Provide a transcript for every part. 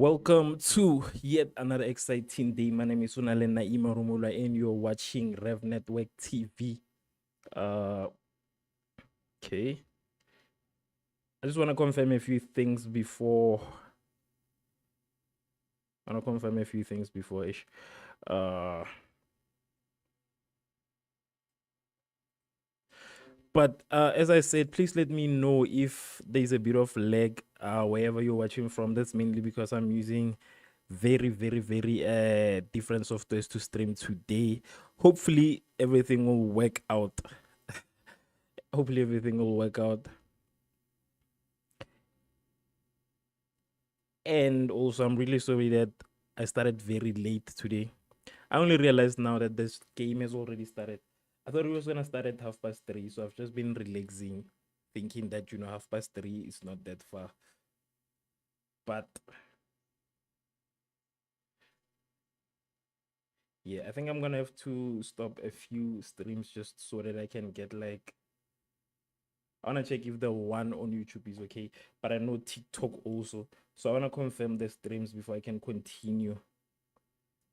Welcome to yet another exciting day. My name is Unalena Imarumula and you're watching Revv Network TV. Uh, okay. I just want to confirm a few things before. Ish. Uh, but as I said, please let me know if there's a bit of lag wherever you're watching from. That's mainly because I'm using very different softwares to stream today. Hopefully everything will work out. Hopefully everything will work out. And also, I'm really sorry that I started very late today. I only realized now that this game has already started. I thought it was gonna start at 3:30, so I've just been relaxing, thinking that 3:30 is not that far. But yeah, I think I'm gonna have to stop a few streams just so that I can get like I wanna check if the one on YouTube is okay, but I know TikTok also. So I wanna confirm the streams before I can continue.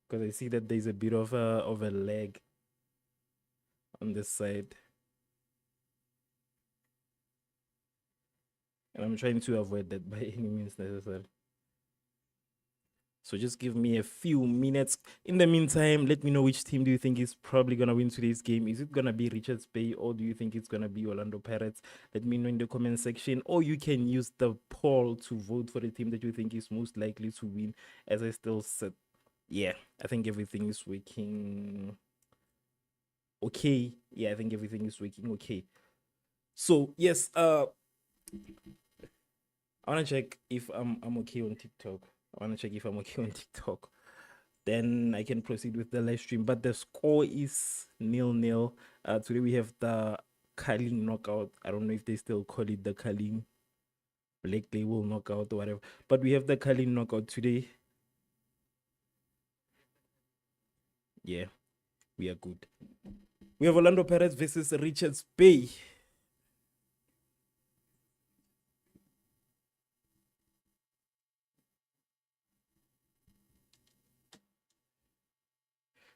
Because I see that there's a bit of a lag on this side. And I'm trying to avoid that by any means necessary. So just give me a few minutes. In the meantime, let me know which team do you think is probably going to win today's game. Is it going to be Richards Bay or do you think it's going to be Orlando Pirates? Let me know in the comment section. Or you can use the poll to vote for the team that you think is most likely to win. As I still said, yeah, I think everything is working okay. Yeah, I think everything is working okay. So, yes, I want to check if I'm okay on TikTok. I want to check if I'm okay on TikTok. Then I can proceed with the live stream. But the score is 0-0. Today we have the Kaling knockout. I don't know if they still call it the Kaling Black Label knockout or whatever. But we have the Kaling knockout today. Yeah, we are good. We have Orlando Pirates versus Richards Bay.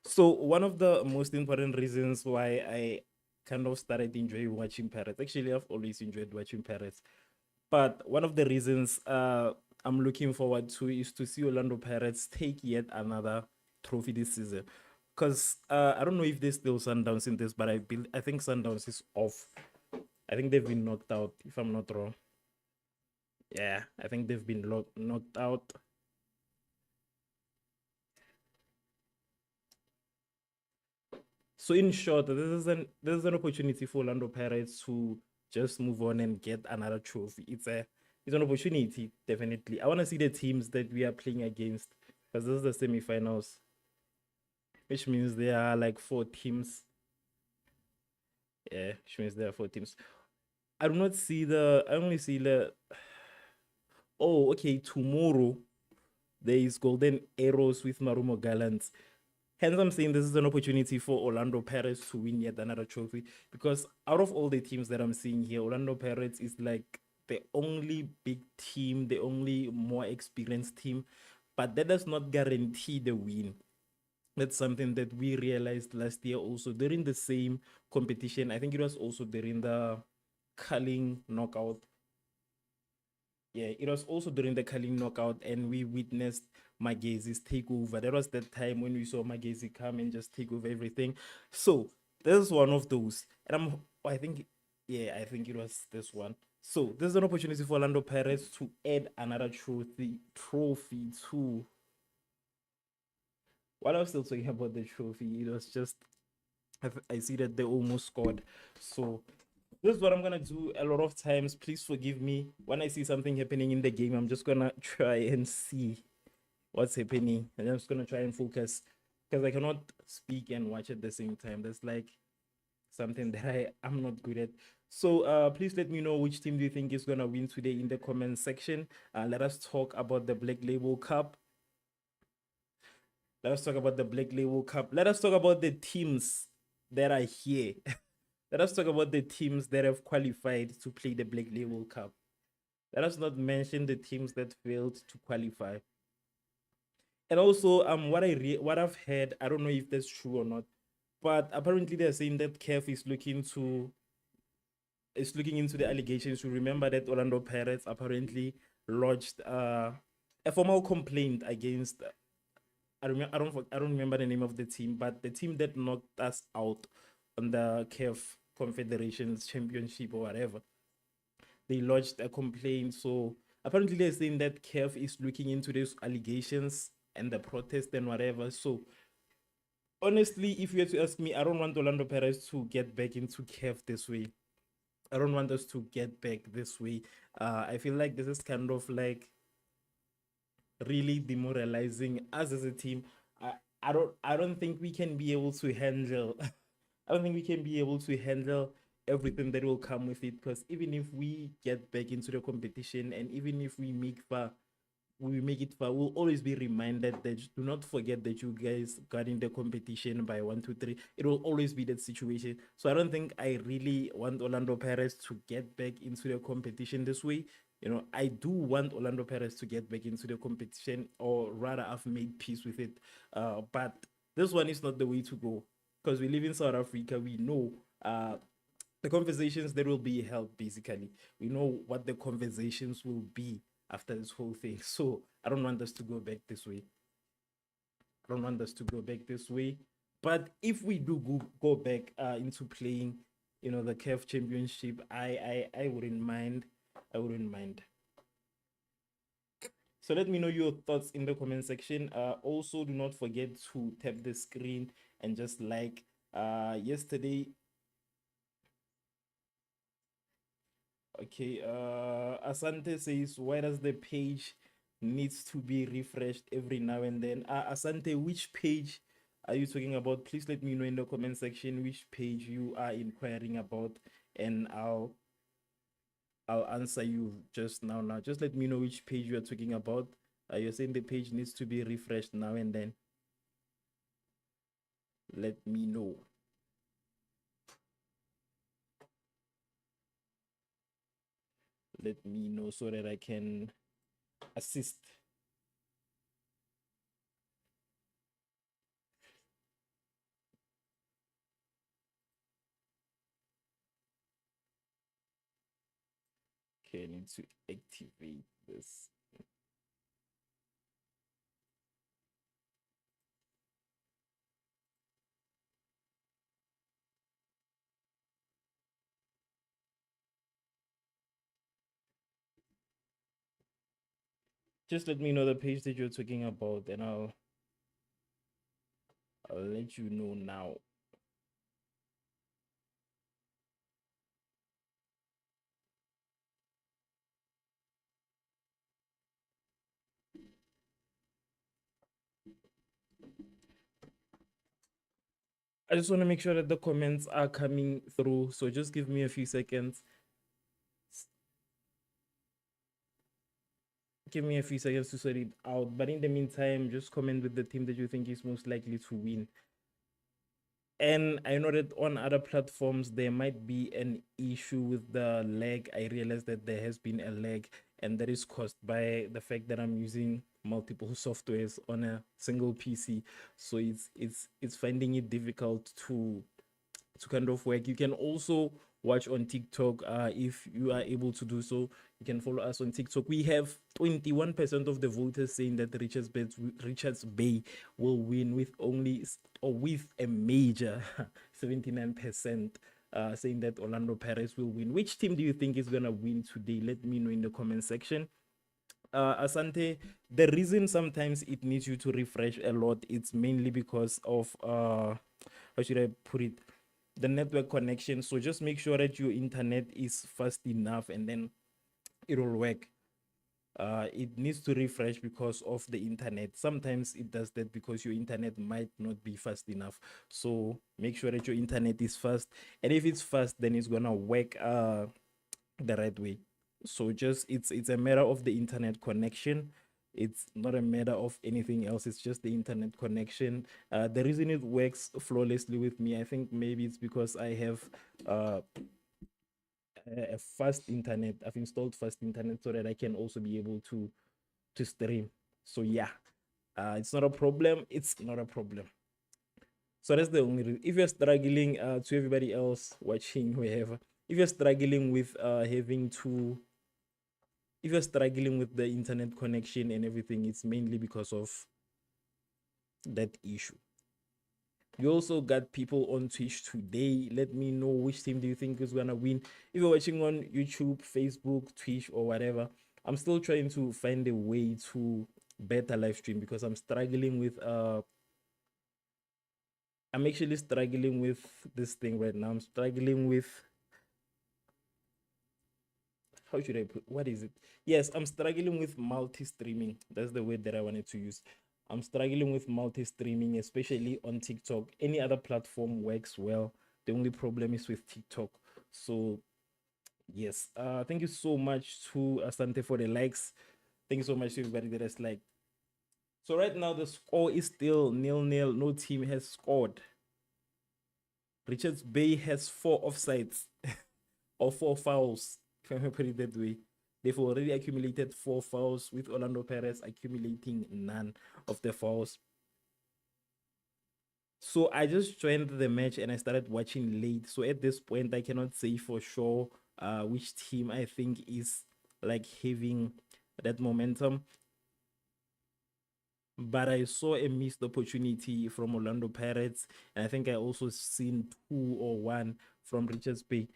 So one of the most important reasons why I kind of started enjoying watching Pirates. Actually, I've always enjoyed watching Pirates. But one of the reasons I'm looking forward to is to see Orlando Pirates take yet another trophy this season. Because I don't know if there's still Sundowns in this, but I think Sundowns is off. I think they've been knocked out, if I'm not wrong. Yeah, I think they've been knocked out. So in short, this is an opportunity for Orlando Pirates to just move on and get another trophy. It's an opportunity, definitely. I want to see the teams that we are playing against because this is the semifinals, which means there are like 4 teams. Yeah, which means there are 4 teams. I do not see I only see the. Oh, okay. Tomorrow there is Golden Arrows with Marumo Gallants. Hence, I'm saying this is an opportunity for Orlando Pirates to win yet another trophy because out of all the teams that I'm seeing here, Orlando Pirates is like the only big team, the only more experienced team, but that does not guarantee the win. That's something that we realized last year also during the same competition. I think it was also during the Culling knockout. Yeah, it was also during the Culling knockout, and we witnessed Magezi's takeover. That was that time when we saw Magezi come and just take over everything. So this is one of those. And I think, yeah, I think it was this one. So this is an opportunity for Orlando Pirates to add another trophy to. While I was still talking about the trophy, it was just I see that they almost scored. So this is what I'm gonna do a lot of times. Please forgive me. When I see something happening in the game, I'm just gonna try and see what's happening. And I'm just gonna try and focus because I cannot speak and watch at the same time. That's like something that I'm not good at. So please let me know which team do you think is gonna win today in the comment section. Let us talk about the Black Label Cup. Let us talk about the Black Label Cup. Let us talk about the teams that are here. Let us talk about the teams that have qualified to play the Black Label Cup. Let us not mention the teams that failed to qualify. And also, what I've heard, I don't know if that's true or not, but apparently they're saying that CAF is looking into the allegations. You remember that Orlando Pirates apparently lodged a formal complaint against. I don't remember the name of the team, but the team that knocked us out on the CAF Confederations Championship or whatever, they lodged a complaint. So apparently they're saying that CAF is looking into these allegations and the protest and whatever. So honestly, if you were to ask me, I don't want Orlando Pirates to get back into CAF this way. I don't want us to get back this way. I feel like this is kind of like really demoralizing us as a team. I, I don't think we can be able to handle I don't think we can be able to handle everything that will come with it, because even if we get back into the competition and even if we make it far, we'll always be reminded that do not forget that you guys got in the competition by 1, 2, 3. It will always be that situation. So I don't think I really want Orlando Pirates to get back into the competition this way. I do want Orlando Pirates to get back into the competition, or rather, I've made peace with it. But this one is not the way to go, because we live in South Africa. We know the conversations that will be held. Basically, we know what the conversations will be after this whole thing. So I don't want us to go back this way. I don't want us to go back this way. But if we do go back into playing, the CAF Championship, I wouldn't mind. I wouldn't mind. So let me know your thoughts in the comment section. Also, do not forget to tap the screen and just like yesterday. Okay, Asante says, why does the page needs to be refreshed every now and then? Asante, which page are you talking about? Please let me know in the comment section which page you are inquiring about, and I'll answer you just now. Now, just let me know which page you are talking about. You're saying the page needs to be refreshed now and then. Let me know. Let me know so that I can assist. Okay, I need to activate this. Just let me know the page that you're talking about, and I'll let you know now. I just want to make sure that the comments are coming through. So just give me a few seconds. Give me a few seconds to sort it out. But in the meantime, just comment with the team that you think is most likely to win. And I know that on other platforms, there might be an issue with the lag. I realized that there has been a lag, and that is caused by the fact that I'm using multiple softwares on a single PC. So it's finding it difficult to kind of work. You can also watch on TikTok if you are able to do so. You can follow us on TikTok. We have 21% of the voters saying that Richards Bay will win with with a major 79% saying that Orlando Pirates will win. Which team do you think is gonna win today? Let me know in the comment section. Asante, the reason sometimes it needs you to refresh a lot, it's mainly because of how should I put it, the network connection. So just make sure that your internet is fast enough, and then it will work. It needs to refresh because of the internet. Sometimes it does that because your internet might not be fast enough. So make sure that your internet is fast, and if it's fast, then it's gonna work the right way. So just it's a matter of the internet connection. It's not a matter of anything else. It's just the internet connection. The reason it works flawlessly with me, I think maybe it's because I have a fast internet. I've installed fast internet so that I can also be able to stream. So yeah, It's not a problem. It's not a problem. So that's the only reason. If you're struggling, to everybody else watching, wherever, if you're struggling with if you're struggling with the internet connection and everything, it's mainly because of that issue. You also got people on Twitch today. Let me know which team do you think is gonna win. If you're watching on YouTube, Facebook, Twitch, or whatever, I'm still trying to find a way to better live stream because I'm actually struggling with this thing right now. I'm struggling with, how should I put, what is it? Yes, I'm struggling with multi-streaming. That's the word that I wanted to use. I'm struggling with multi-streaming, especially on TikTok. Any other platform works well. The only problem is with TikTok. So yes, thank you so much to Asante for the likes. Thank you so much to everybody that has liked. So right now the score is still 0-0. No team has scored. Richards Bay has 4 offsides or 4 fouls, if I may put it that way. They've already accumulated 4 fouls, with Orlando Pirates accumulating none of the fouls. So I just joined the match and I started watching late. So at this point, I cannot say for sure which team I think is like having that momentum. But I saw a missed opportunity from Orlando Pirates, and I think I also seen 2 or 1 from Richards Bay.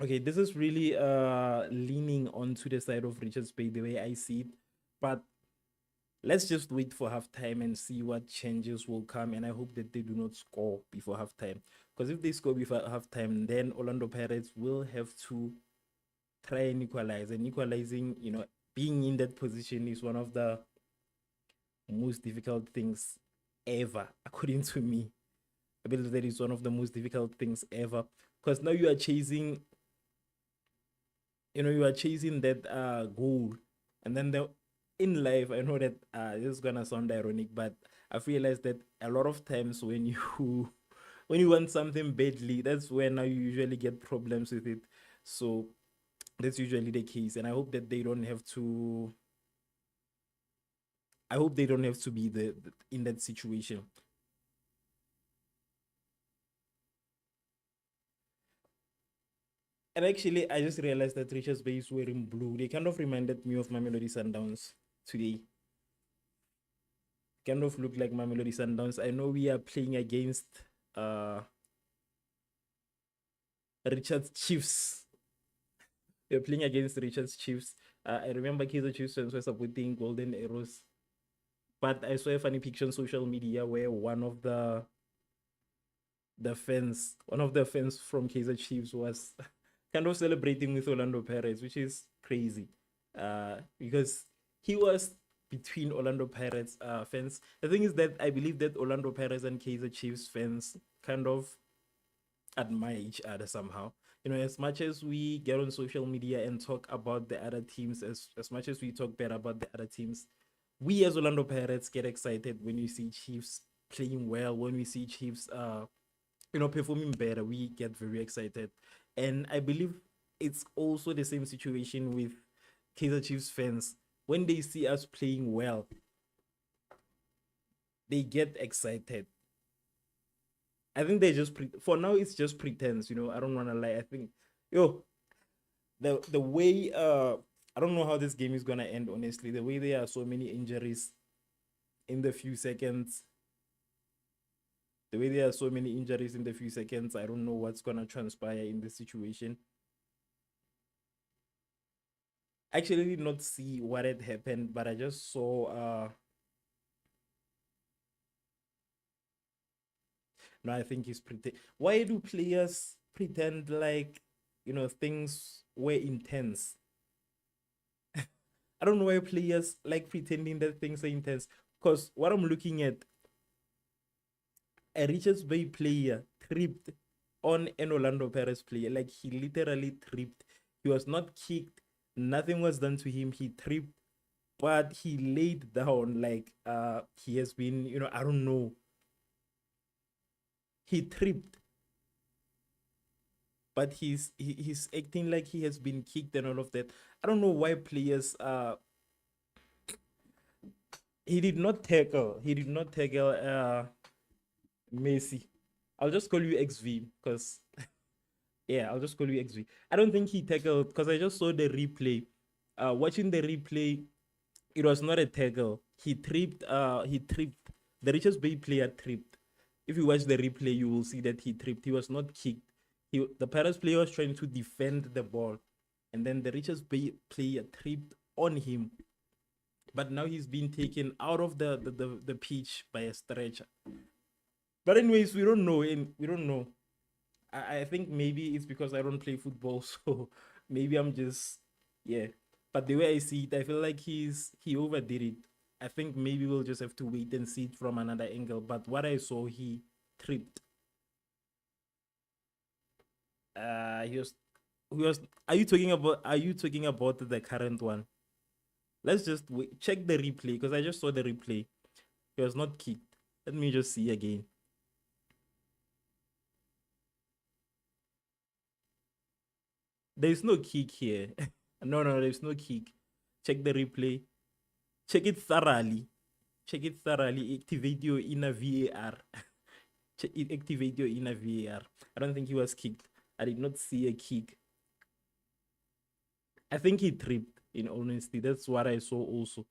Okay, this is really leaning onto the side of Richards Bay the way I see it. But let's just wait for halftime and see what changes will come. And I hope that they do not score before halftime. Because if they score before halftime, then Orlando Pirates will have to try and equalize. And equalizing, being in that position is one of the most difficult things ever, according to me. I believe that is one of the most difficult things ever. Because now you are chasing that goal, and then in life, I know that this is gonna sound ironic, but I've realized that a lot of times when you when you want something badly, that's when now you usually get problems with it. So that's usually the case, and I hope that they don't have to be in that situation. And actually, I just realized that Richards Bay is wearing blue. They kind of reminded me of Mamelodi Sundowns today. Kind of look like Mamelodi Sundowns. I know we are playing against uh Richards Chiefs. We're playing against Richards Chiefs. I remember Kaizer Chiefs fans were supporting Golden Arrows, but I saw a funny picture on social media where one of the fans from Kaizer Chiefs was kind of celebrating with Orlando Pirates, which is crazy. Because he was between Orlando Pirates fans. The thing is that I believe that Orlando Pirates and Kaizer Chiefs fans kind of admire each other somehow. As much as we get on social media and talk about the other teams, as much as we talk bad about the other teams, we as Orlando Pirates get excited when we see Chiefs playing well, when we see Chiefs performing better. We get very excited. And I believe it's also the same situation with Kaizer Chiefs fans. When they see us playing well, they get excited. I think they just for now it's just pretense. I don't want to lie. I think the way I don't know how this game is gonna end. Honestly, the way there are so many injuries in the few seconds, the way there are so many injuries in the few seconds, I don't know what's gonna transpire in this situation. I actually did not see what had happened, but I just saw no, I think he's pretend. Why do players pretend like things were intense? I don't know why players like pretending that things are intense. Because what I'm looking at, a Richards Bay player tripped on an Orlando Pirates player. Like he literally tripped. He was not kicked. Nothing was done to him. He tripped, but he laid down like he has been, I don't know. He tripped. but he's acting like he has been kicked and all of that. I don't know why players he did not tackle. He did not tackle Messi. I'll just call you XV because yeah, I'll just call you XV. I don't think he tackled because I just saw the replay. Watching the replay, it was not a tackle. He tripped. The Richards Bay player tripped. If you watch the replay, you will see that he tripped. He was not kicked. The Paris player was trying to defend the ball, and then the Richards Bay player tripped on him. But now he's been taken out of the pitch by a stretcher. But anyways, we don't know, and we don't know. I think maybe it's because I don't play football, so maybe I'm just yeah. But the way I see it, I feel like he overdid it. I think maybe we'll just have to wait and see it from another angle. But what I saw, he tripped. He was. Are you talking about the current one? Let's just wait, check the replay because I just saw the replay. He was not kicked. Let me just see again. There's no kick here. No, there's no kick. Check the replay. Check it thoroughly. Check it thoroughly. Activate your inner VAR. Activate your inner VAR. I don't think he was kicked. I did not see a kick. I think he tripped, in honesty. That's what I saw also.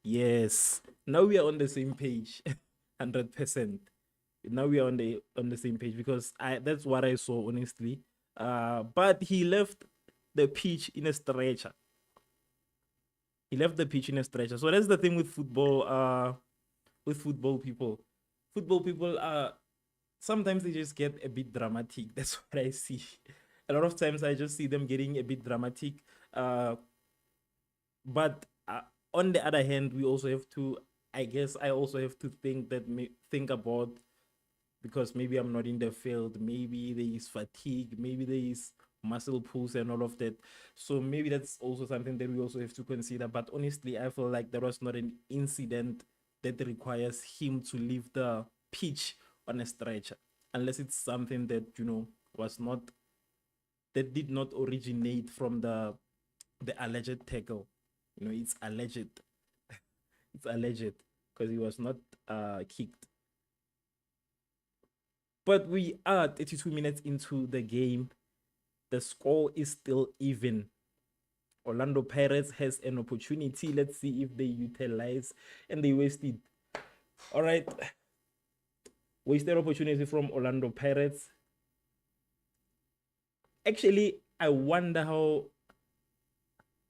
Yes. Now we are on the same page. 100%. Now we are on the same page because that's what I saw, honestly. But he left the pitch in a stretcher. He left the pitch in a stretcher. So that's the thing with football. With football people, sometimes they just get a bit dramatic. That's what I see. A lot of times I just see them getting a bit dramatic. But on the other hand, we also have to. I guess I also have to think about because maybe I'm not in the field. Maybe there is fatigue. Maybe there is muscle pulls and all of that. So maybe that's also something that we also have to consider. But honestly, I feel like there was not an incident that requires him to leave the pitch on a stretcher, unless it's something that was not that did not originate from the alleged tackle. It's alleged. It's alleged because he was not kicked. But we are 32 minutes into the game. The score is still even. Orlando Pirates has an opportunity. Let's see if they utilize and they waste it. All right. Wasted opportunity from Orlando Pirates. Actually, I wonder how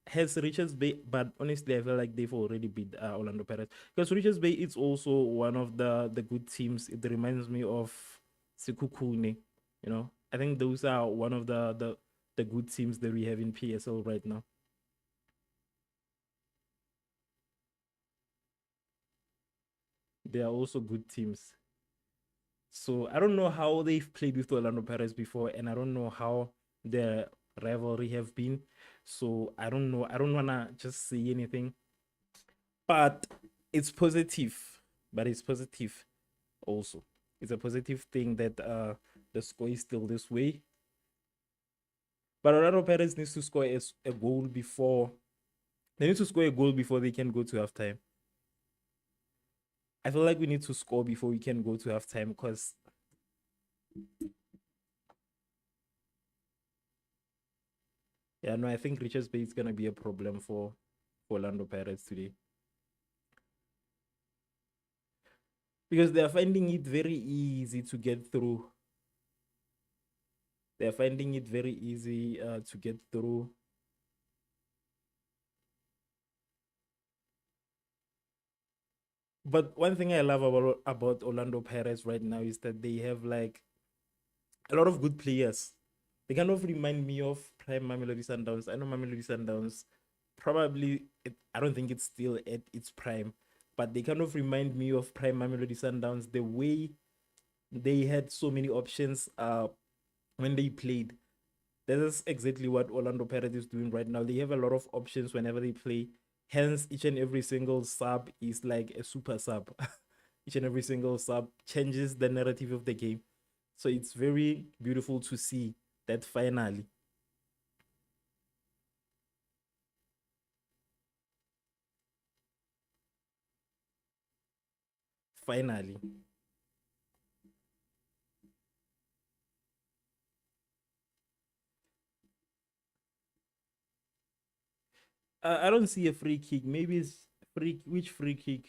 has Richards Bay, but honestly, I feel like they've already beat Orlando Pirates because Richards Bay is also one of the good teams. It reminds me of Sekhukhune. I think those are one of the good teams that we have in PSL right now. They are also good teams. So I don't know how they've played with Orlando Pirates before, and I don't know how their rivalry have been. So I don't know. I don't wanna just say anything, but it's positive. But it's positive also. It's a positive thing that the score is still this way. But Orlando Pirates needs to score a goal before. They need to score a goal before they can go to halftime. I feel like we need to score before we can go to halftime because yeah, no, I think Richards Bay is gonna be a problem for Orlando Pirates today because they are finding it very easy to get through. They are finding it very easy to get through. But one thing I love about Orlando Pirates right now is that they have like a lot of good players. They kind of remind me of prime Mamelodi Sundowns. I know Mamelodi Sundowns probably I don't think it's still at its prime, but they kind of remind me of prime Mamelodi Sundowns. The way they had so many options when they played. That is exactly what Orlando Pirates is doing right now. They have a lot of options whenever they play. Hence, each and every single sub is like a super sub. each and every single sub changes the narrative of the game. So it's very beautiful to see that finally. I don't see a free kick. Maybe it's free. Which free kick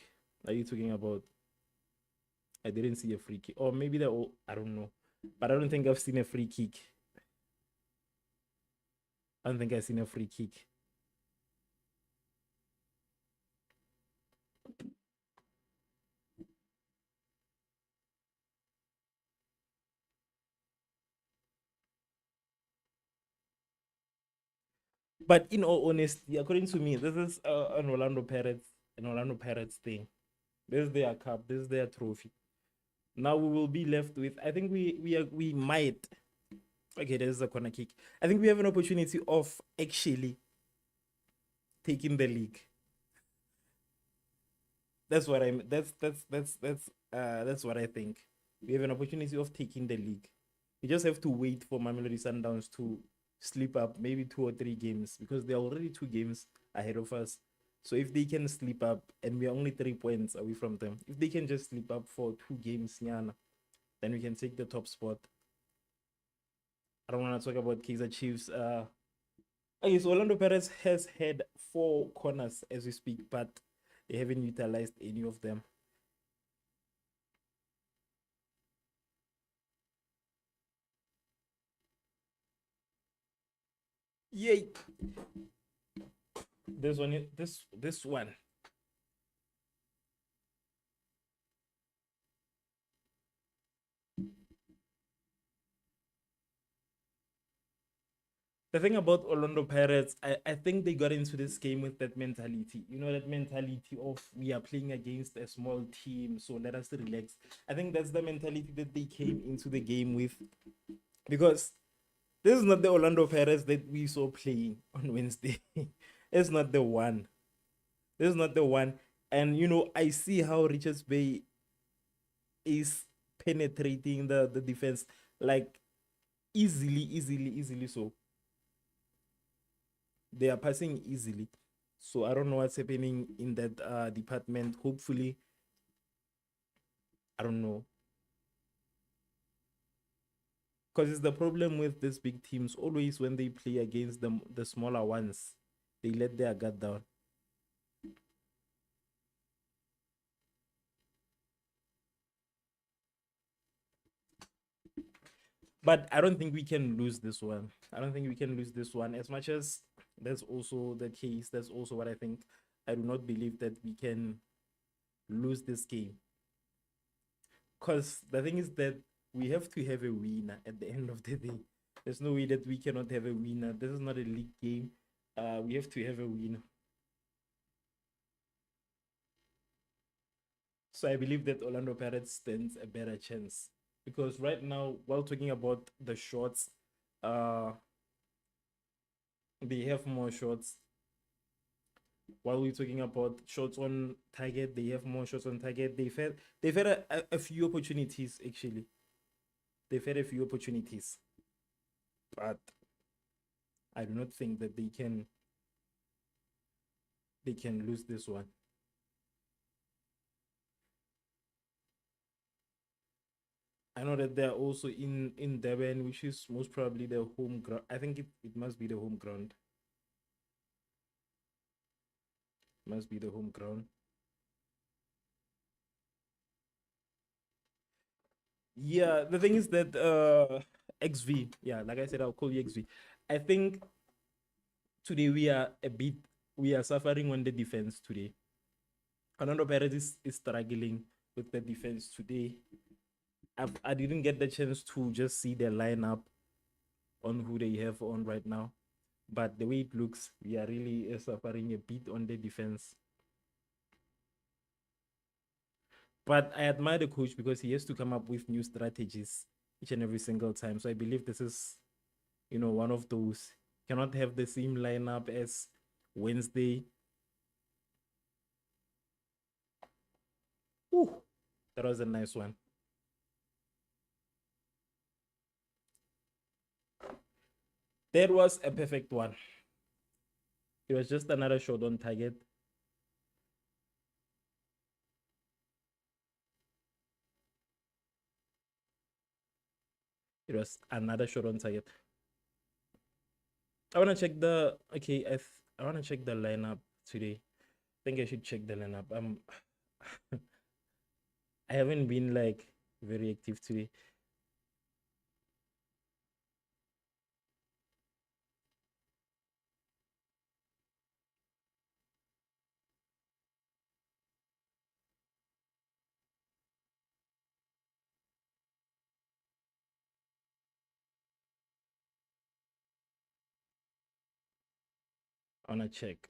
are you talking about? I didn't see a free kick. Or maybe they're all, I don't know. But I don't think I've seen a free kick. I don't think I've seen a free kick. But in all honesty, according to me, this is an Orlando Pirates thing. This is their cup. This is their trophy. Now we will be left with. I think we might. Okay, there's a corner kick. I think we have an opportunity of actually taking the league. That's what I'm. That's what I think. We have an opportunity of taking the league. We just have to wait for Mamelodi Sundowns to sleep up, maybe 2 or 3 games, because there are already 2 games ahead of us. So if they can sleep up, and we are only 3 points away from them, if they can just sleep up for 2 games, nyana, then we can take the top spot. I don't want to talk about Kaizer Chiefs. Okay, so Orlando Pirates has had 4 corners as we speak, but they haven't utilized any of them. Yay! This one. The thing about Orlando Pirates, I think they got into this game with that mentality. You know, that mentality of we are playing against a small team, so let us relax. I think that's the mentality that they came into the game with, because this is not the Orlando Pirates that we saw playing on Wednesday. It's not the one. This is not the one. And you know, I see how Richards Bay is penetrating the defense like easily. So they are passing easily. So I don't know what's happening in that department. Hopefully, I don't know. Because it's the problem with these big teams. Always when they play against the smaller ones, they let their guard down. But I don't think we can lose this one. I don't think we can lose this one. As much as that's also the case, that's also what I think. I do not believe that we can lose this game. Because the thing is that we have to have a winner at the end of the day. There's no way that we cannot have a winner. This is not a league game. We have to have a winner. So I believe that Orlando Pirates stands a better chance, because right now, while talking about the shots, uh, they have more shots. While we're talking about shots on target, they have more shots on target. They've had a few opportunities actually. They've had a few opportunities, but I do not think that they can lose this one. I know that they're also in Durban, which is most probably their home ground. I think it must be the home ground. Must be the home ground. Yeah, the thing is that XV, yeah, like I said, I'll call you XV. I think today we are suffering on the defense today. Fernando Perez is struggling with the defense today. I didn't get the chance to just see their lineup on who they have on right now. But the way it looks, we are really suffering a bit on the defense. But I admire the coach because he has to come up with new strategies each and every single time. So I believe this is, one of those. Cannot have the same lineup as Wednesday. Ooh, That was a nice one. That was a perfect one. It was just another shot on target. It was another shot on target. I want to check the okay. I want to check the lineup today. I think I should check the lineup. I haven't been like very active today. I want to check.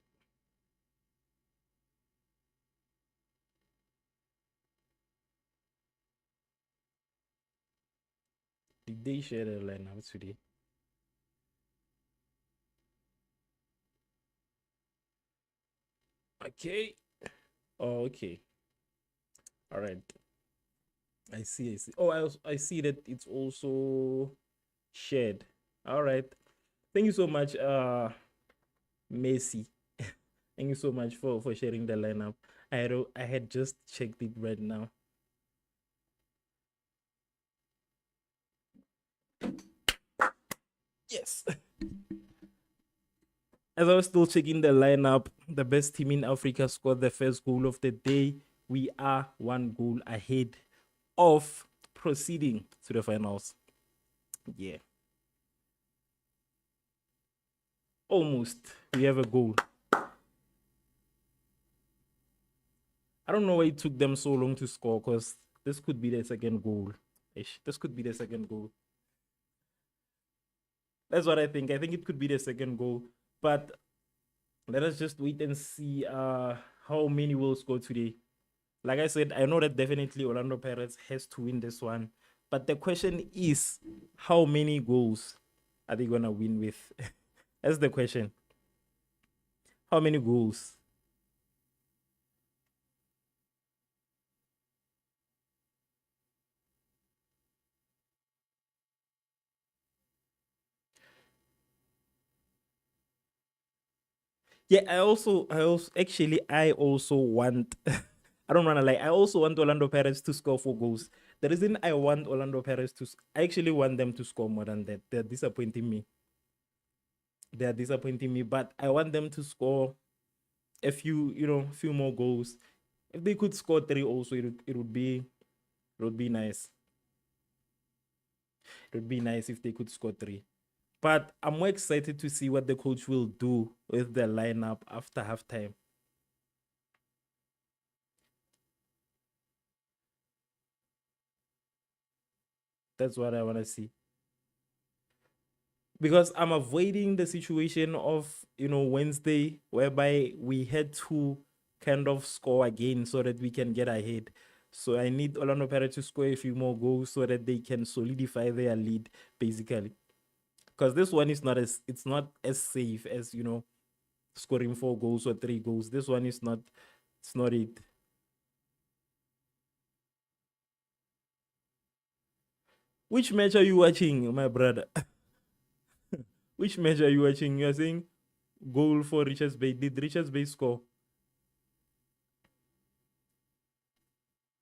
Did they share the lineup today? Okay. Oh, okay. All right. I see. I see. Oh, I see that it's also shared. All right. Thank you so much, Messi. Thank you so much for sharing the lineup. I had just checked it right now. Yes. As I was still checking the lineup, the best team in Africa scored the first goal of the day. We are one goal ahead of proceeding to the finals. Yeah. Almost. We have a goal. I don't know why it took them so long to score because this could be the second goal. This could be the second goal. That's what I think. I think it could be the second goal. But let us just wait and see how many will score today. Like I said, I know that definitely Orlando Pirates has to win this one. But the question is, how many goals are they gonna win with? That's the question. How many goals? Yeah, I also want. I don't wanna lie. I also want Orlando Pirates to score 4 goals. The reason I want Orlando Pirates I actually want them to score more than that. They're disappointing me. But I want them to score a few more goals. If they could score 3 also, it would be nice. It would be nice if they could score 3. But I'm more excited to see what the coach will do with the lineup after halftime. That's what I want to see. Because I'm avoiding the situation of, Wednesday, whereby we had to kind of score again so that we can get ahead. So I need Orlando Pirates to score a few more goals so that they can solidify their lead, basically. Because this one is not as safe as, scoring 4 goals or 3 goals. This one is not, it's not it. Which match are you watching, my brother? Which match are you watching? You're saying goal for Richards Bay. Did Richards Bay score?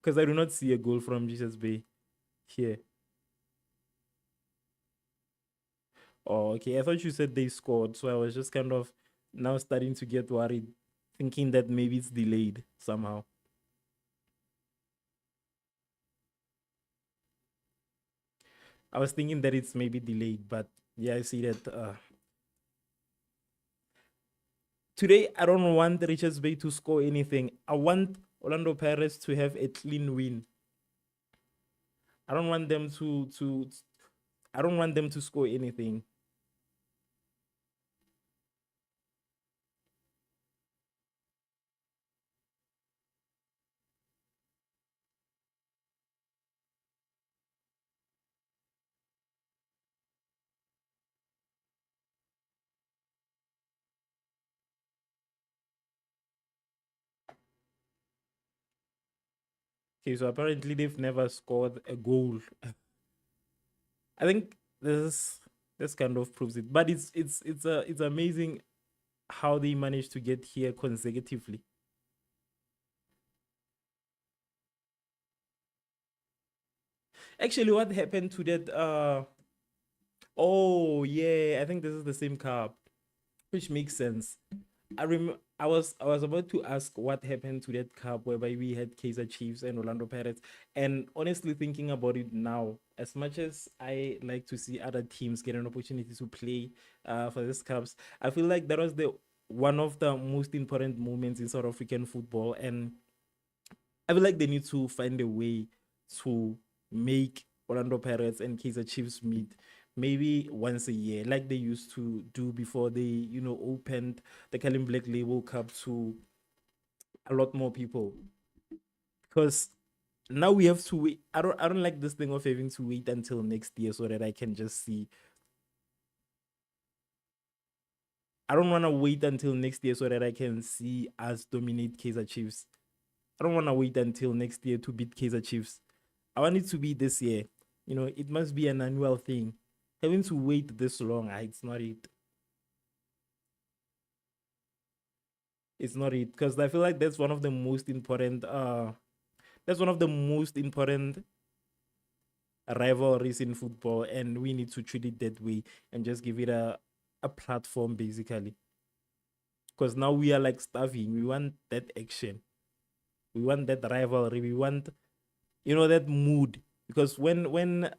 Because I do not see a goal from Richards Bay here. Oh, okay. I thought you said they scored. So I was just kind of now starting to get worried, thinking that maybe it's delayed somehow. I was thinking that it's maybe delayed, but yeah, I see that. Today, I don't want Richards Bay to score anything. I want Orlando Pirates to have a clean win. I don't want them I don't want them to score anything. Okay, so apparently they've never scored a goal. I think this kind of proves it. But it's amazing how they managed to get here consecutively. Actually, what happened to that? Oh yeah, I think this is the same cup, which makes sense. I was about to ask what happened to that cup whereby we had Kaiser Chiefs and Orlando Pirates. And honestly, thinking about it now, as much as I like to see other teams get an opportunity to play for these cups, I feel like that was the one of the most important moments in South African football. And I feel like they need to find a way to make Orlando Pirates and Kaiser Chiefs meet maybe once a year, like they used to do before they, opened the Kalim Black Label Cup to a lot more people. Because now we have to wait. I don't like this thing of having to wait until next year so that I can just see. I don't want to wait until next year so that I can see us dominate Kaiser Chiefs. I don't want to wait until next year to beat Kaiser Chiefs. I want it to be this year. It must be an annual thing. Having to wait this long, it's not it. It's not it. Because I feel like that's one of the most important rivalries in football, and we need to treat it that way and just give it a platform basically. Because now we are like starving. We want that action. We want that rivalry. We want that mood. Because when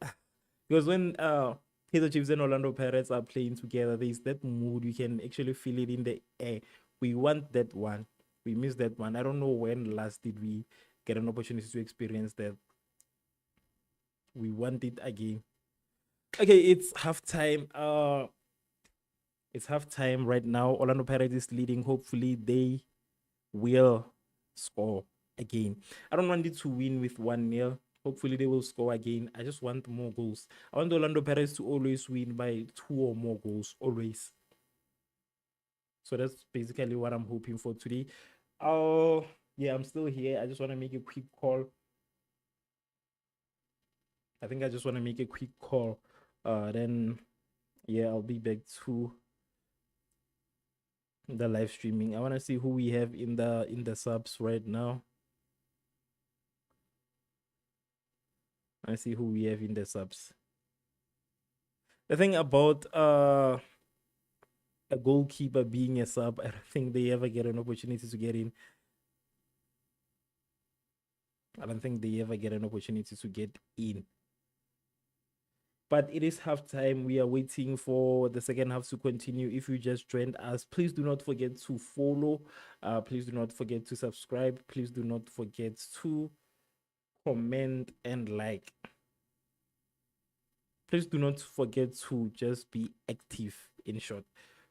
Kaiser Chiefs and Orlando Pirates are playing together, there's that mood. We can actually feel it in the air. We want that one. We miss that one. I don't know when last did we get an opportunity to experience that. We want it again. Okay, it's halftime right now. Orlando Pirates is leading. Hopefully they will score again. I don't want it to win with 1-0. Hopefully they will score again. I just want more goals. I want Orlando Pirates to always win by 2 or more goals, always. So that's basically what I'm hoping for today. Oh, yeah, I'm still here. I just want to make a quick call. I think I just want to make a quick call. Then yeah, I'll be back to the live streaming. I want to see who we have in the subs right now. I see who we have in the subs. The thing about a goalkeeper being a sub, I don't think they ever get an opportunity to get in. I don't think they ever get an opportunity to get in. But it is halftime. We are waiting for the second half to continue. If you just joined us, please do not forget to follow. Please do not forget to subscribe. Please do not forget to comment and like. Please do not forget to just be active, in short.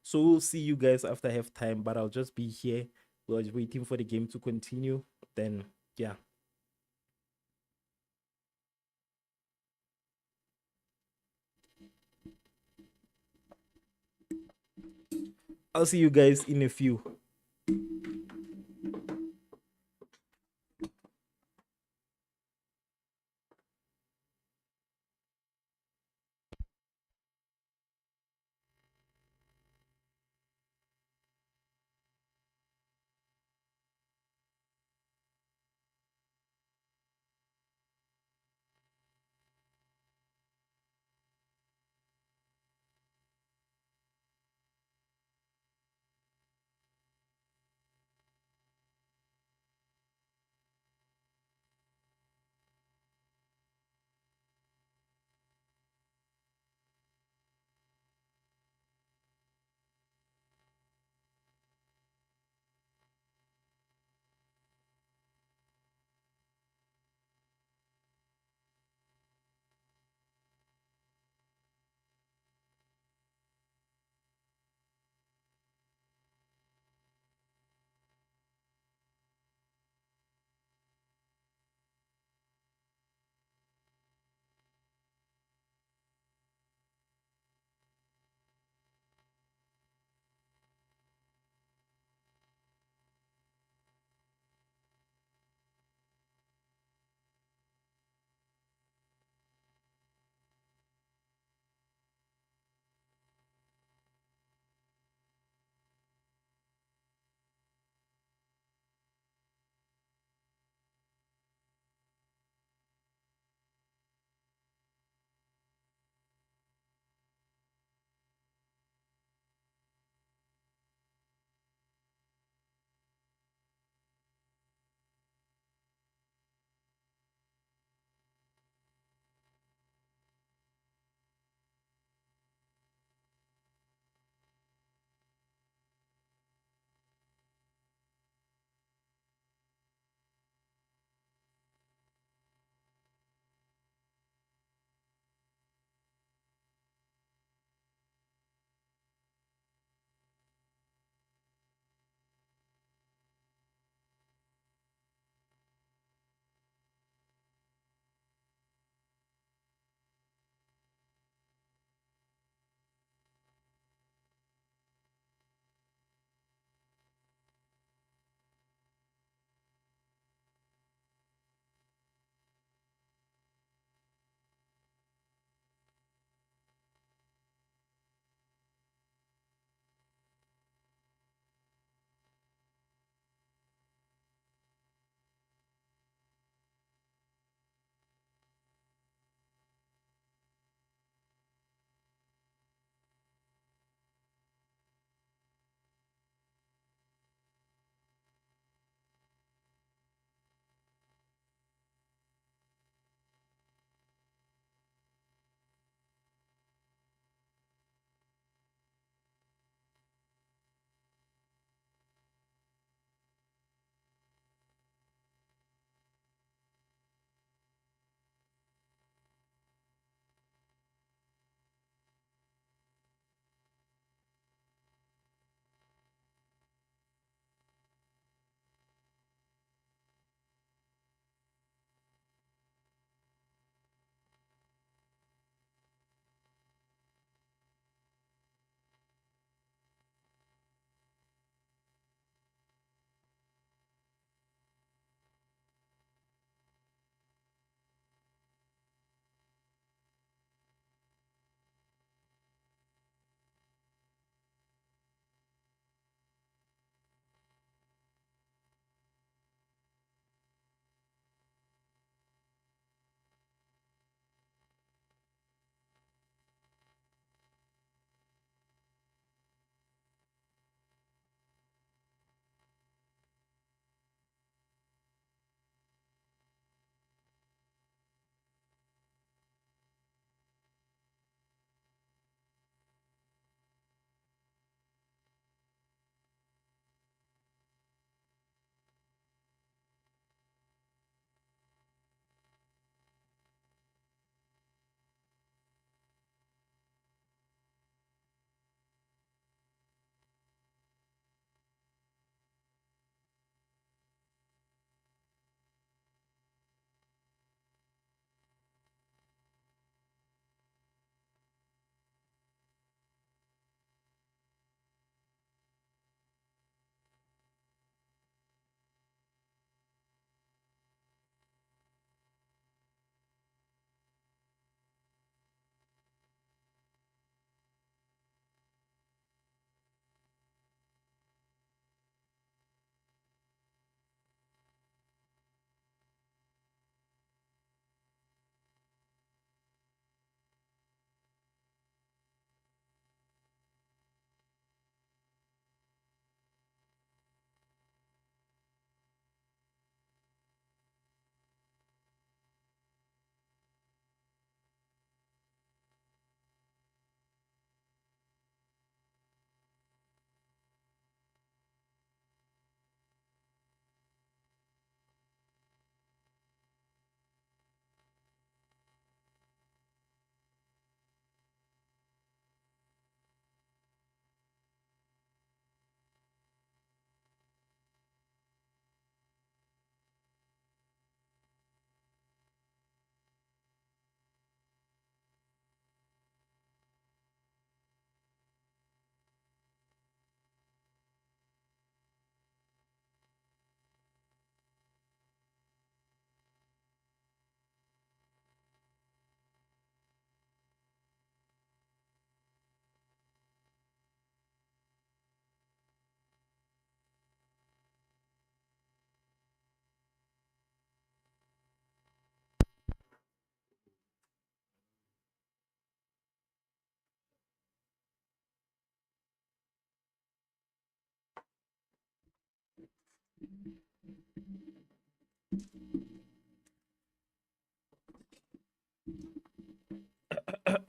So we'll see you guys after halftime, but I'll just be here. We're just waiting for the game to continue. Then, yeah. I'll see you guys in a few.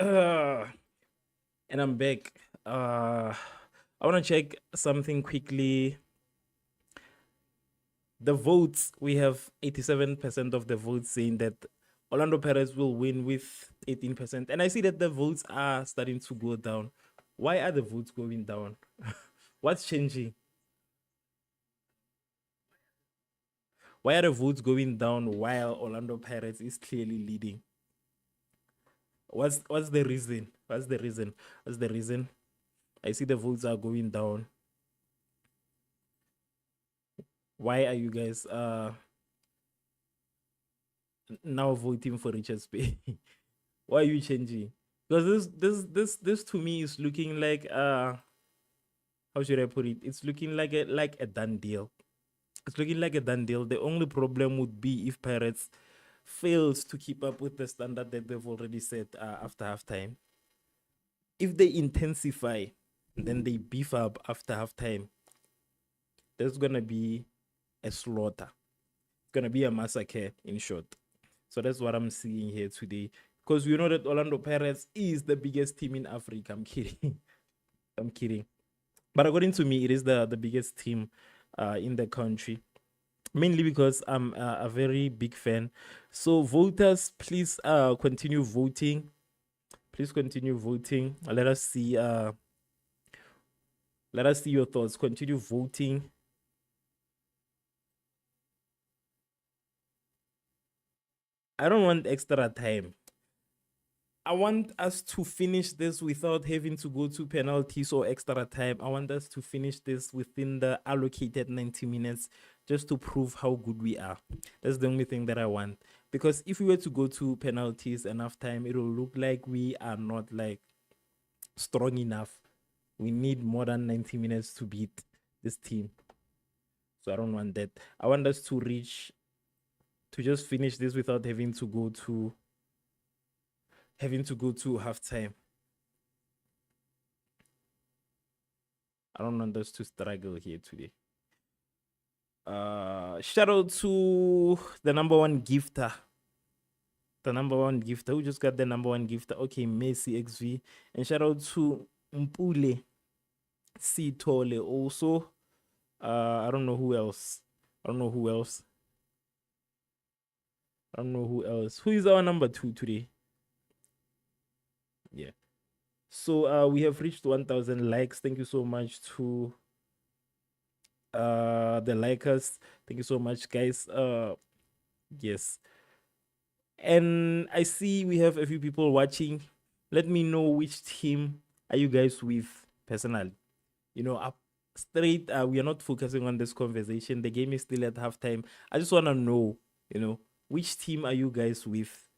Uh, and I'm back. Uh, I want to check something quickly. The votes, we have 87% of the votes saying that Orlando Pirates will win with 18%. And I see that the votes are starting to go down. Why are the votes going down? What's changing? Why are the votes going down while Orlando Pirates is clearly leading? What's the reason? What's the reason? What's the reason? I see the votes are going down. Why are you guys now voting for Richard Spay? Why are you changing? Because this to me is looking like how should I put it? It's looking like a done deal. It's looking like a done deal. The only problem would be if Pirates fails to keep up with the standard that they've already set after halftime. If they intensify, then they beef up after halftime, there's gonna be a slaughter. It's gonna be a massacre, in short. So that's what I'm seeing here today. Because we know that Orlando Pirates is the biggest team in Africa. I'm kidding. I'm kidding. But according to me, it is the biggest team in the country. Mainly because I'm a very big fan. So voters, please continue voting. Please continue voting. Let us see your thoughts. Continue voting. I don't want extra time. I want us to finish this without having to go to penalties or extra time. I want us to finish this within the allocated 90 minutes just to prove how good we are. That's the only thing that I want. Because if we were to go to penalties enough time, it will look like we are not like strong enough. We need more than 90 minutes to beat this team. So I don't want that. I want us to just finish this without having to go to halftime. I don't want us to struggle here today. Shout out to the number one gifter. The number one gifter. Who just got the number one gifter? Okay, Messi XV. And shout out to Mpule C Tole also. I don't know who else. I don't know who else. I don't know who else. Who is our number 2 today? Yeah. So we have reached 1,000 likes. Thank you so much to the likers. Thank you so much, guys. Yes. And I see we have a few people watching. Let me know which team are you guys with personally. You know, up straight, we are not focusing on this conversation. The game is still at halftime. I just want to know, which team are you guys with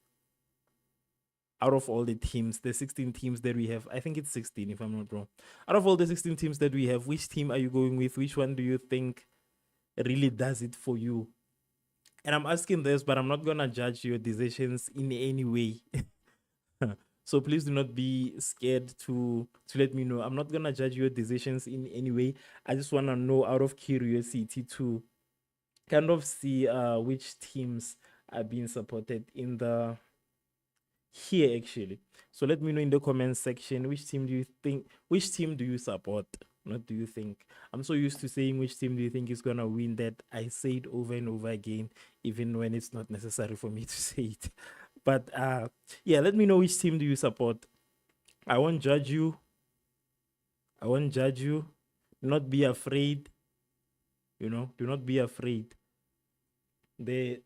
out of all the teams, the 16 teams that we have? I think it's 16 if I'm not wrong. Out of all the 16 teams that we have, which team are you going with? Which one do you think really does it for you? And I'm asking this, but I'm not gonna judge your decisions in any way. So please do not be scared to let me know. I'm not gonna judge your decisions in any way. I just wanna know out of curiosity to kind of see which teams are being supported in the here actually. So let me know in the comment section which team do you support? Not do you think. I'm so used to saying which team do you think is gonna win that I say it over and over again, even when it's not necessary for me to say it. But yeah, let me know which team do you support. I won't judge you. I won't judge you. Do not be afraid. Do not be afraid. They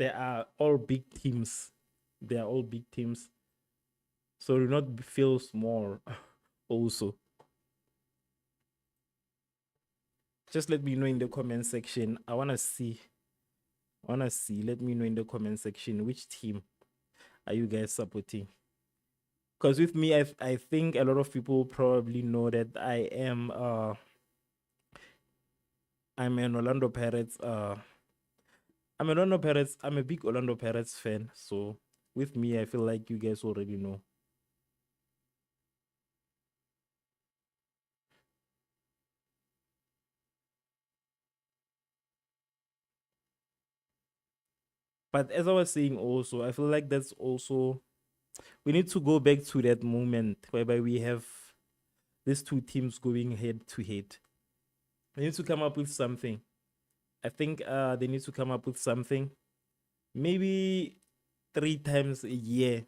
are all big teams. They are all big teams. So do not feel small also. Just let me know in the comment section. I wanna see. Let me know in the comment section which team are you guys supporting. Because with me, I think a lot of people probably know that I'm an Orlando Pirates I'm a big Orlando Pirates fan. So with me, I feel like you guys already know. But as I was saying also, I feel like that's also we need to go back to that moment whereby we have these two teams going head to head. They need to come up with something. I think they need to come up with something. Maybe 3 times a year,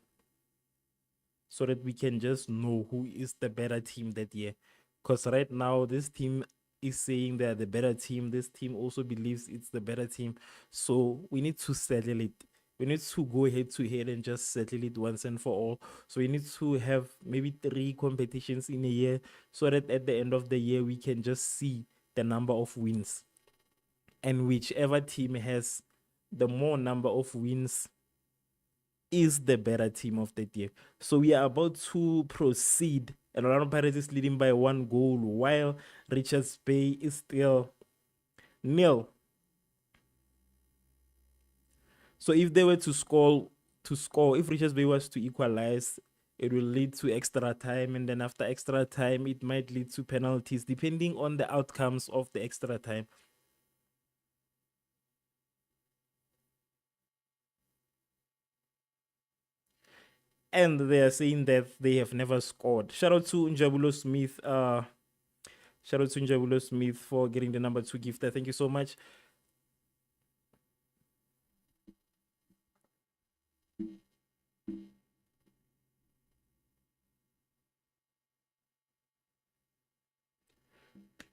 so that we can just know who is the better team that year. Because right now, this team is saying they're the better team. This team also believes it's the better team. So we need to settle it. We need to go head to head and just settle it once and for all. So we need to have maybe 3 competitions in a year, so that at the end of the year, we can just see the number of wins. And whichever team has the more number of wins is the better team of the year. So we are about to proceed. And Orlando Pirates is leading by 1 goal, while Richards Bay is still nil. So if they were to score, if Richards Bay was to equalize, it will lead to extra time, and then after extra time, it might lead to penalties, depending on the outcomes of the extra time. And they are saying that they have never scored. Shout out to Njabulo Smith. Shout out to Njabulo Smith for getting the number 2 gift. Thank you so much.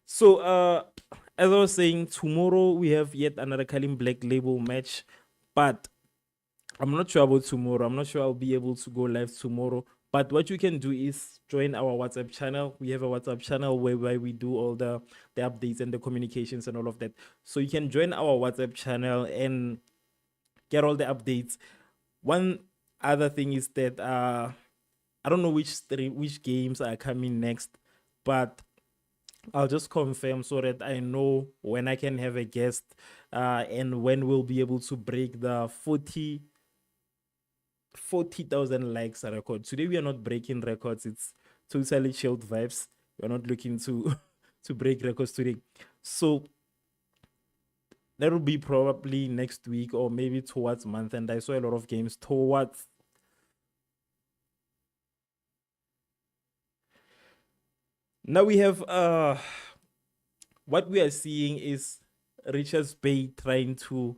So as I was saying, tomorrow we have yet another Kalim Black Label match, but I'm not sure about tomorrow. I'm not sure I'll be able to go live tomorrow. But what you can do is join our WhatsApp channel. We have a WhatsApp channel whereby we do all the updates and the communications and all of that. So you can join our WhatsApp channel and get all the updates. One other thing is that I don't know which games are coming next, but I'll just confirm so that I know when I can have a guest and when we'll be able to break the 40,000 likes record. Today we are not breaking records. It's totally chilled vibes. We're not looking to to break records today. So that will be probably next week or maybe towards month. And I saw a lot of games towards. Now we have what we are seeing is Richards Bay trying to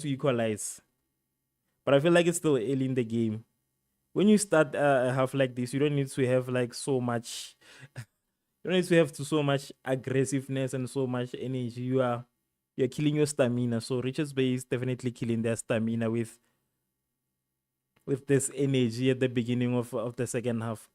equalize. But I feel like it's still early in the game. When you start a half like this, you don't need to have like so much. You don't need to have so much aggressiveness and so much energy. You're killing your stamina. So Richards Bay is definitely killing their stamina with this energy at the beginning of the second half.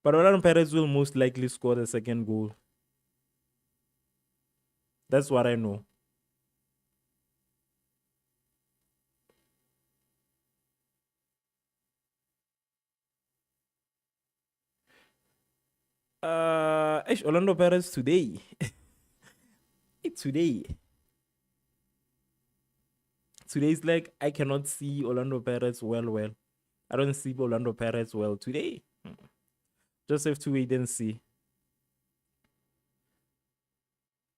But Orlando Pirates will most likely score the second goal. That's what I know. Orlando Pirates today. today. Today's like I cannot see Orlando Pirates well. I don't see Orlando Pirates well today. Just have to wait and see.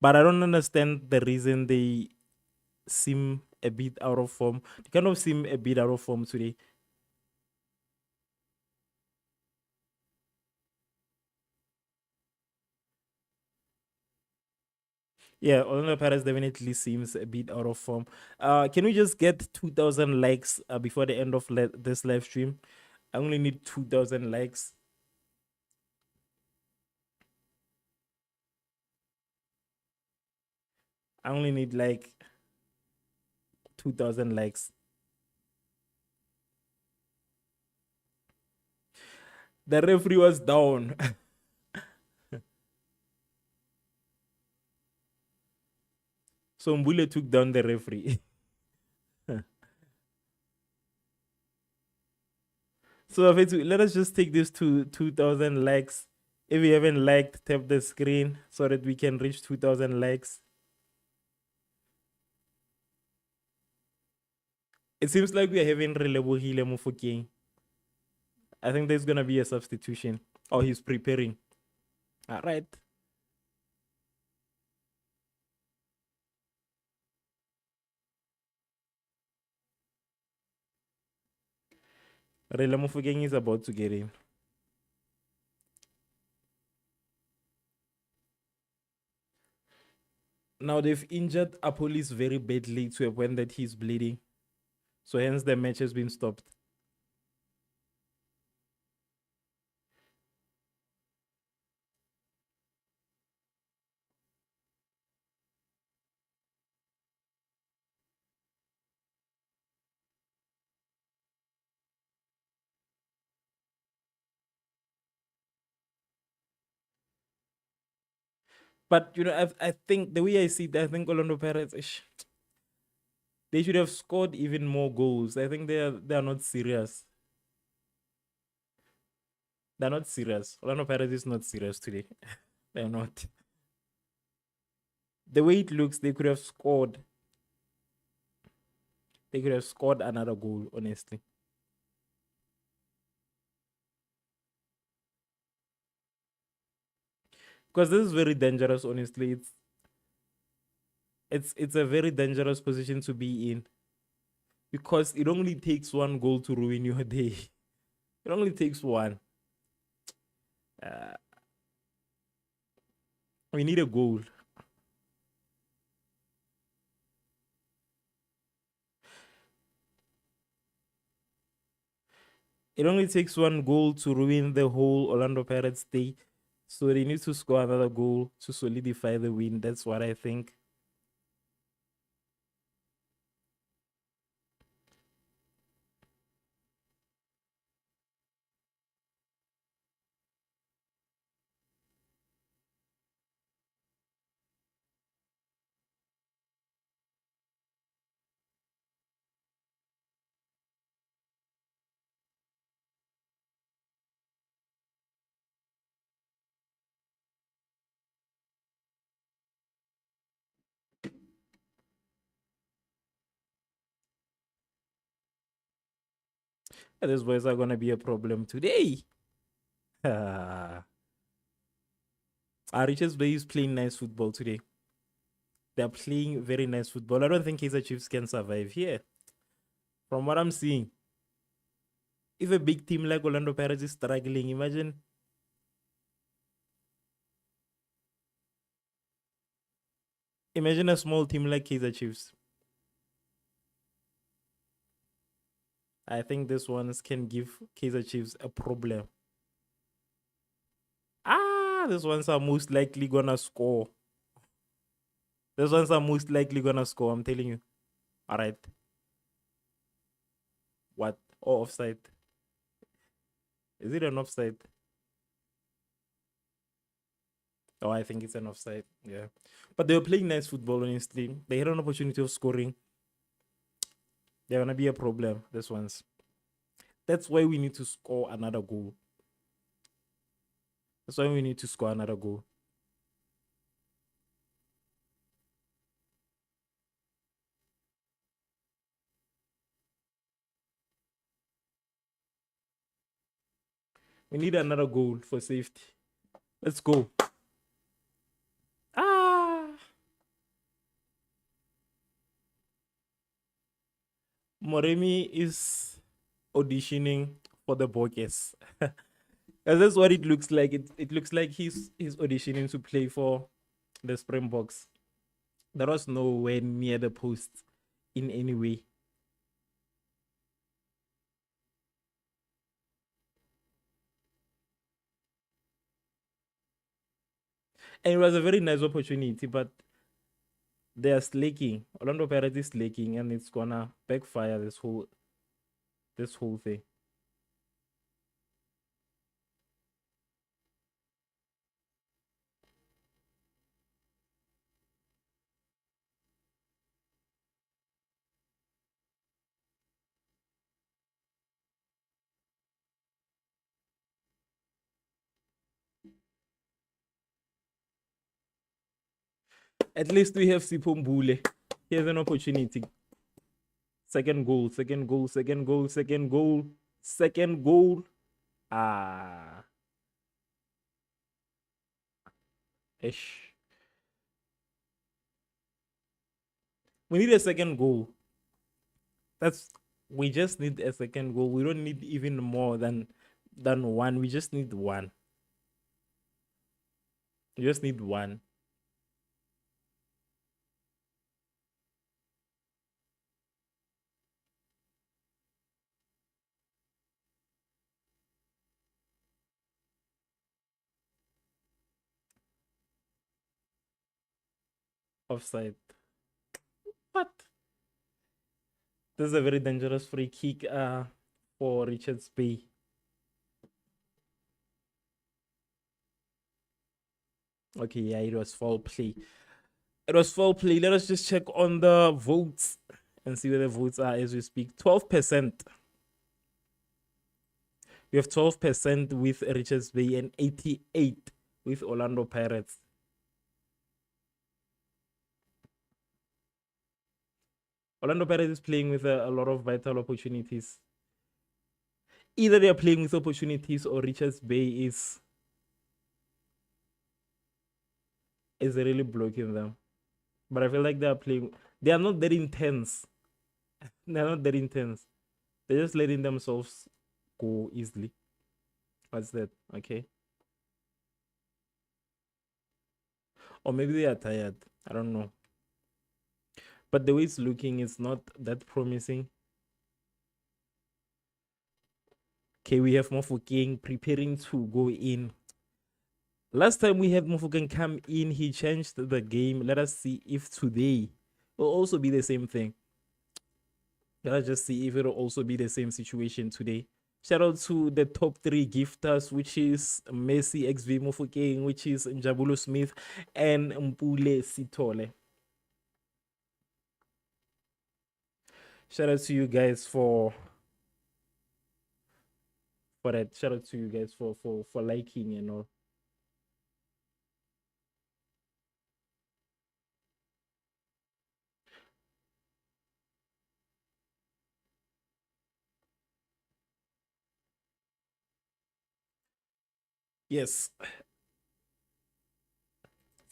But I don't understand the reason they seem a bit out of form. They kind of seem a bit out of form today. Yeah, Orlando Pirates definitely seems a bit out of form. Can we just get 2,000 likes before the end of this live stream? I only need 2,000 likes. I only need like 2,000 likes. The referee was down. So Mbule took down the referee. So let us just take this to 2,000 likes. If you haven't liked, tap the screen so that we can reach 2,000 likes. It seems like we are having Relebohile Mofokeng. I think there's gonna be a substitution. Oh, he's preparing. All right. Rela Mofokeng is about to get in. Now they've injured Apolis very badly to a point that he's bleeding. So hence the match has been stopped. But I think the way I see it, I think Orlando Pirates, they should have scored even more goals. I think they are not serious. They're not serious. Orlando Pirates is not serious today. They're not. The way it looks, they could have scored. They could have scored another goal, honestly. Because this is very dangerous, honestly. It's a very dangerous position to be in. Because it only takes one goal to ruin your day. It only takes one. Uh, we need a goal. It only takes one goal to ruin the whole Orlando Pirates day. So they need to score another goal to solidify the win. That's what I think. These boys are gonna be a problem today. Richards Bay is playing nice football today. They're playing very nice football. I don't think Kaiser Chiefs can survive here. From what I'm seeing, if a big team like Orlando Pirates is struggling, imagine a small team like Kaiser Chiefs. I think this ones can give Kaiser Chiefs a problem. These ones are most likely gonna score. These ones are most likely gonna score, I'm telling you. All right. What? Oh, offside. Is it an offside? Oh, I think it's an offside. Yeah. But they were playing nice football, honestly. They had an opportunity of scoring. They're gonna be a problem, this one's. That's why we need to score another goal. That's why we need to score another goal. We need another goal for safety. Let's go. Ah! Moremi is auditioning for the Bokes. And that's what it looks like. It looks like he's auditioning to play for the Springboks. There was nowhere near the post in any way. And it was a very nice opportunity, but they are slaking. Orlando Pirates is slaking, and it's gonna backfire this whole thing. At least we have Sipombule. Here's an opportunity. Second goal, second goal, second goal, second goal, second goal. Ah, ish. We need a second goal. That's We just need a second goal. We don't need even more than one. We just need one. We just need one. Offside. What? This is a very dangerous free kick for Richards Bay. Okay, yeah, it was foul play. It was foul play. Let us just check on the votes and see where the votes are as we speak. 12%. We have 12% with Richards Bay and 88 with Orlando Pirates. Orlando Pirates is playing with a lot of vital opportunities. Either they are playing with opportunities or Richards Bay is really blocking them. But I feel like they are playing. They are not that intense. They're not that intense. They're just letting themselves go easily. What's that? Okay. Or maybe they are tired. I don't know. But the way it's looking is not that promising. Okay, we have Mofokeng preparing to go in. Last time we had Mofokeng come in, he changed the game. Let us see if today will also be the same thing. Let us just see if it'll also be the same situation today. Shout out to the top 3 gifters, which is Messi XV Mofokeng, which is Njabulo Smith, and Mpule Sitole. Shout out to you guys for that. Shout out to you guys for liking and all. Yes.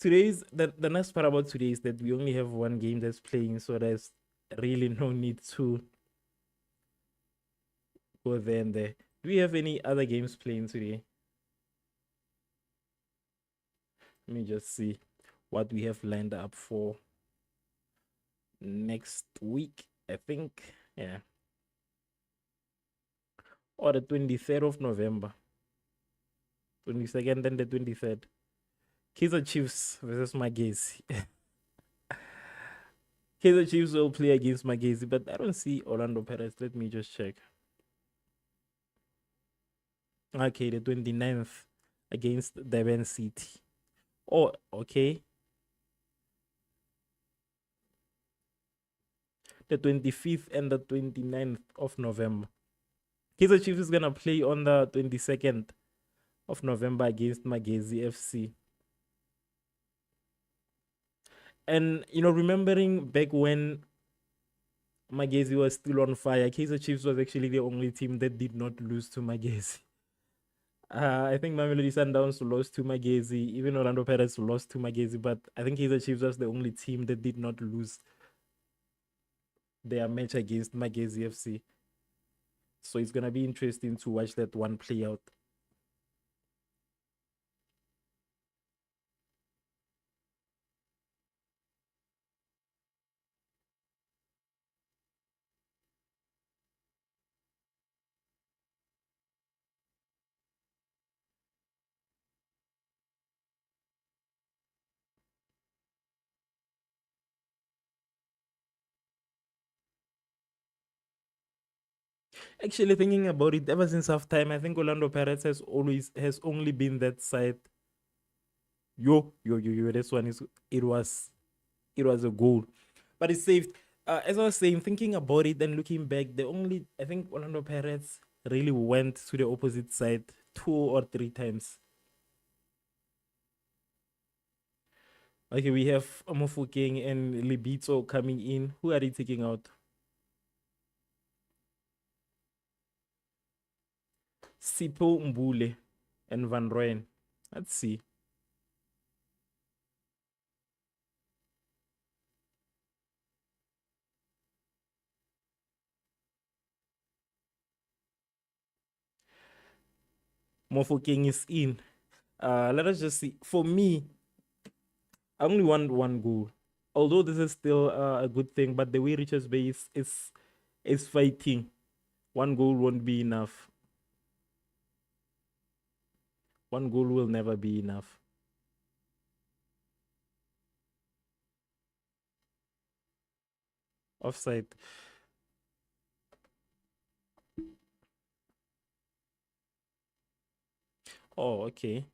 Today's the nice part about today is that we only have one game that's playing, so there's really no need to go there and there. Do we have any other games playing today? Let me just see what we have lined up for next week. I think, yeah. Or the 23rd of November. 22nd and the 23rd. Kaizer Chiefs versus Magesi. Kaizer Chiefs will play against Magesi, but I don't see Orlando Pirates. Let me just check. Okay, the 29th against Devon City. Oh, okay. The 25th and the 29th of November. Kaizer Chiefs is going to play on the 22nd of November against Magesi FC. And, remembering back when Magesi was still on fire, Kaizer Chiefs was actually the only team that did not lose to Magesi. I think Mamelodi Sundowns lost to Magesi. Even Orlando Pirates lost to Magesi. But I think Kaizer Chiefs was the only team that did not lose their match against Magesi FC. So it's going to be interesting to watch that one play out. Actually, thinking about it, ever since halftime, I think Orlando Pirates has only been that side. Yo. This one it was a goal, but it's saved. As I was saying, thinking about it and looking back, I think Orlando Pirates really went to the opposite side 2 or 3 times. Okay, we have Mofokeng and Libito coming in. Who are they taking out? Sipho Mbule and Van Rooyen. Let's see. Mofokeng is in. Let us just see. For me, I only want one goal. Although this is still a good thing, but the way Richards Bay is fighting, one goal won't be enough. One goal will never be enough. Offside. Oh, okay.